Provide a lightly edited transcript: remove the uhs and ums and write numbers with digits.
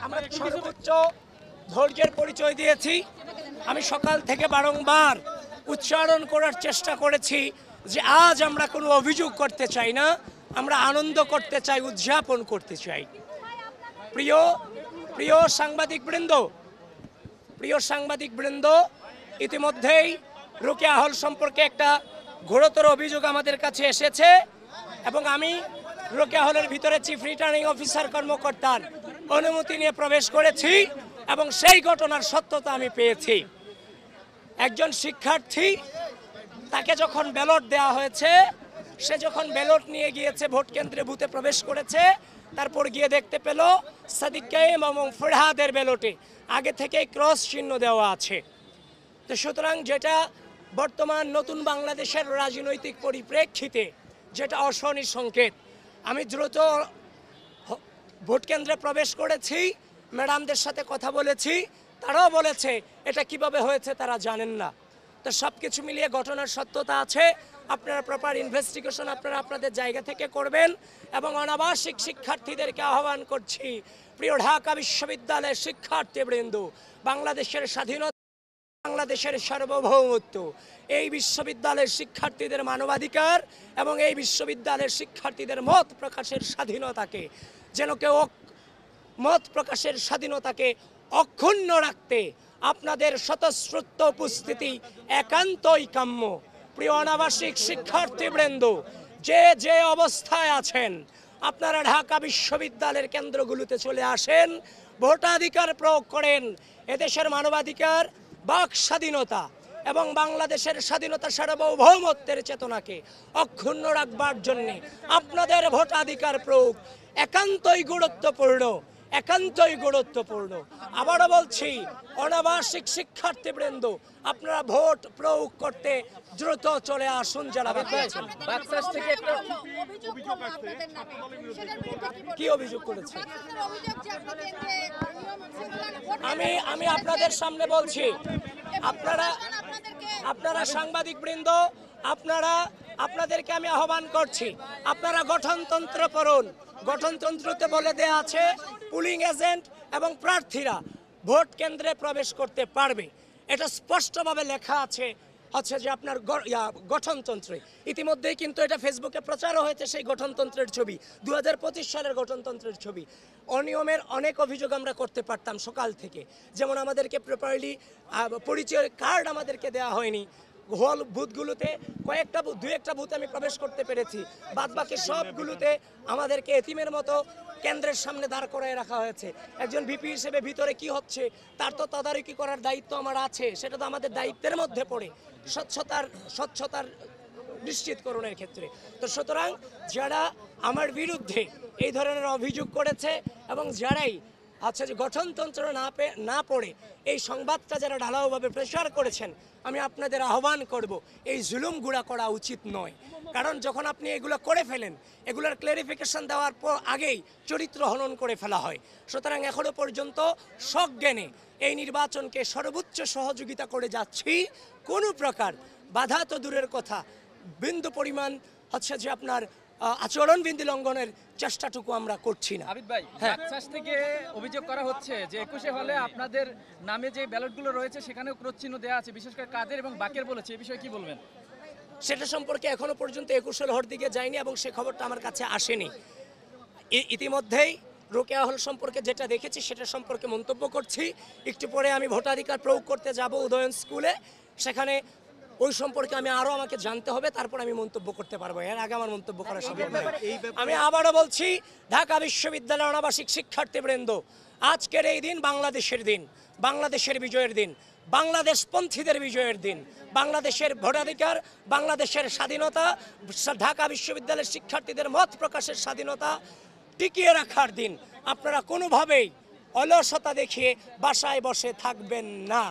আমরা সর্বোচ্চ ধৈর্যের পরিচয় দিয়েছি। আমি সকাল থেকে বারংবার উচ্চারণ করার চেষ্টা করেছি যে আজ আমরা কোনো অভিযোগ করতে চাই না, আমরা আনন্দ করতে চাই, উদযাপন করতে চাই। প্রিয় সাংবাদিকবৃন্দ, ইতিমধ্যেই রোকেয়া হল সম্পর্কে একটা ঘোরতর অভিযোগ আমাদের কাছে এসেছে এবং আমি রোকেয়া হলের ভিতরে চিফ রিটার্নিং অফিসার কর্মকর্তার অনুমতি নিয়ে প্রবেশ করেছি এবং সেই ঘটনার সত্যতা আমি পেয়েছি। একজন শিক্ষার্থী, তাকে যখন ব্যালট দেওয়া হয়েছে, সে যখন ব্যালট নিয়ে গিয়েছে ভোট কেন্দ্রে বুথে প্রবেশ করেছে, তারপর গিয়ে দেখতে পেল সাদিক কাইম এবং ফরহাদের ব্যালটে আগে থেকেই ক্রস চিহ্ন দেওয়া আছে। তো সুতরাং যেটা বর্তমান নতুন বাংলাদেশের রাজনৈতিক পরিপ্রেক্ষিতে যেটা অশনি সংকেত, আমি দ্রুত ভোট কেন্দ্রে প্রবেশ করেছি, ম্যাডামদের সাথে কথা বলেছি, তারাও বলেছে এটা কিভাবে হয়েছে তারা জানেন না। তো সব কিছু মিলিয়ে ঘটনার সত্যতা আছে। আপনারা প্রপার ইনভেস্টিগেশন আপনারা আপনাদের জায়গা থেকে করবেন এবং অনাবাসিক শিক্ষার্থীদেরকে আহ্বান করছি, প্রিয় ঢাকা বিশ্ববিদ্যালয়ের শিক্ষার্থীবৃন্দ, বাংলাদেশের স্বাধীনতা, বাংলাদেশের সার্বভৌমত্ব, এই বিশ্ববিদ্যালয়ের শিক্ষার্থীদের মানবাধিকার এবং এই বিশ্ববিদ্যালয়ের শিক্ষার্থীদের মত প্রকাশের স্বাধীনতাকে যেন কেউ মত প্রকাশের স্বাধীনতাকে অক্ষুণ্ণ রাখতে আপনাদের স্বতঃস্ফূর্ত উপস্থিতি একান্তই কাম্য। প্রিয় অনাবাসিক শিক্ষার্থীবৃন্দ, যে অবস্থায় আছেন আপনারা ঢাকা বিশ্ববিদ্যালয়ের কেন্দ্রগুলোতে চলে আসেন, ভোটাধিকার প্রয়োগ করেন। এদেশের মানবাধিকার, বাক স্বাধীনতা এবং বাংলাদেশের স্বাধীনতা সার্বভৌমত্বের চেতনাকে অক্ষুণ্ণ রাখবার জন্যে আপনাদের ভোটাধিকার প্রয়োগ একান্তই গুরুত্বপূর্ণ। আবারও বলছি, অনাবাসিক শিক্ষার্থীবৃন্দ, আপনারা ভোট প্রয়োগ করতে দ্রুত চলে আসুন। যারা কি অভিযোগ করেছে আমি আপনাদের সামনে বলছি, আপনারা সাংবাদিকবৃন্দ, আপনাদেরকে আমি আহ্বান করছি, আপনারা গঠনতন্ত্র পড়ুন। গঠনতন্ত্রতে বলে দেয়া আছে পুলিং এজেন্ট এবং প্রার্থীরা ভোট কেন্দ্রে প্রবেশ করতে পারবে। এটা স্পষ্টভাবে লেখা আছে হচ্ছে যে আপনার গঠনতন্ত্রে। ইতিমধ্যেই কিন্তু এটা ফেসবুকে প্রচারও হয়েছে, সেই গঠনতন্ত্রের ছবি, 2025 সালের গঠনতন্ত্রের ছবি। অনিয়মের অনেক অভিযোগ আমরা করতে পারতাম সকাল থেকে, যেমন আমাদেরকে প্রপারলি পরিচয় কার্ড আমাদেরকে দেওয়া হয়নি। হল বুথগুলোতে দু একটা বুথে আমি প্রবেশ করতে পেরেছি, বাদবাকি সবগুলোতে আমাদেরকে এতিমের মতো কেন্দ্রের সামনে দাঁড় করায় রাখা হয়েছে। একজন ভিপি হিসেবে ভিতরে কি হচ্ছে তার তো তদারকি করার দায়িত্ব আমার আছে, সেটা তো আমাদের দায়িত্বের মধ্যে পড়ে, স্বচ্ছতার নিশ্চিতকরণের ক্ষেত্রে। তো সুতরাং যারা আমার বিরুদ্ধে এই ধরনের অভিযোগ করেছে এবং যারাই যে গঠনতন্ত্র না পড়ে এই সংবাদটা যারা ঢালাওভাবে প্রচার করেছেন, আমি আপনাদের আহ্বান করব, এই জুলুমগুলা করা উচিত নয়। কারণ যখন আপনি এগুলো করে ফেলেন, এগুলোর ক্লারিফিকেশন দেওয়ার পর আগেই চরিত্র হনন করে ফেলা হয়। সুতরাং এখনো পর্যন্ত সজ্ঞানে এই নির্বাচনকে সর্বোচ্চ সহযোগিতা করে যাচ্ছি। কোনো প্রকার বাধা তো দূরের কথা, বিন্দু পরিমাণ যে আপনার আচরণবিধি লঙ্ঘনের চেষ্টাটুকু আমরা করছি না। আবিদ ভাই, বাকশাস থেকে অভিযোগ করা হচ্ছে যে 21 হলে আপনাদের নামে যে ব্যালটগুলো রয়েছে সেখানেও ক্রস চিহ্ন দেওয়া আছে, বিশেষ করে কাদের এবং বাকের বলেছে, এই বিষয়ে কি বলবেন? সেটা সম্পর্কে এখনো পর্যন্ত 21 হল দিকে যায়নি এবং সে খবরটা আমার কাছে আসেনি। ইতিমধ্যেই রোকেয়া হল সম্পর্কে যেটা দেখেছি সেটা সম্পর্কে মন্তব্য করছি। একটু পরে আমি ভোটাধিকার প্রয়োগ করতে যাব উদয়ন স্কুলে, সেখানে ওই সম্পর্কে আমাকে জানতে হবে, তারপর আমি মন্তব্য করতে পারবো। এর আগে আমার মন্তব্য করা সম্ভব নয়। আমি আবারও বলছি, ঢাকা বিশ্ববিদ্যালয়ের অনাবাসিক শিক্ষার্থীবৃন্দ, আজকের এই দিন বাংলাদেশের দিন, বাংলাদেশের বিজয়ের দিন, বাংলাদেশপন্থীদের বিজয়ের দিন, বাংলাদেশের ভোটাধিকার, বাংলাদেশের স্বাধীনতা, ঢাকা বিশ্ববিদ্যালয়ের শিক্ষার্থীদের মত প্রকাশের স্বাধীনতা টিকিয়ে রাখার দিন। আপনারা কোনোভাবেই অলসতা দেখিয়ে বাসায় বসে থাকবেন না।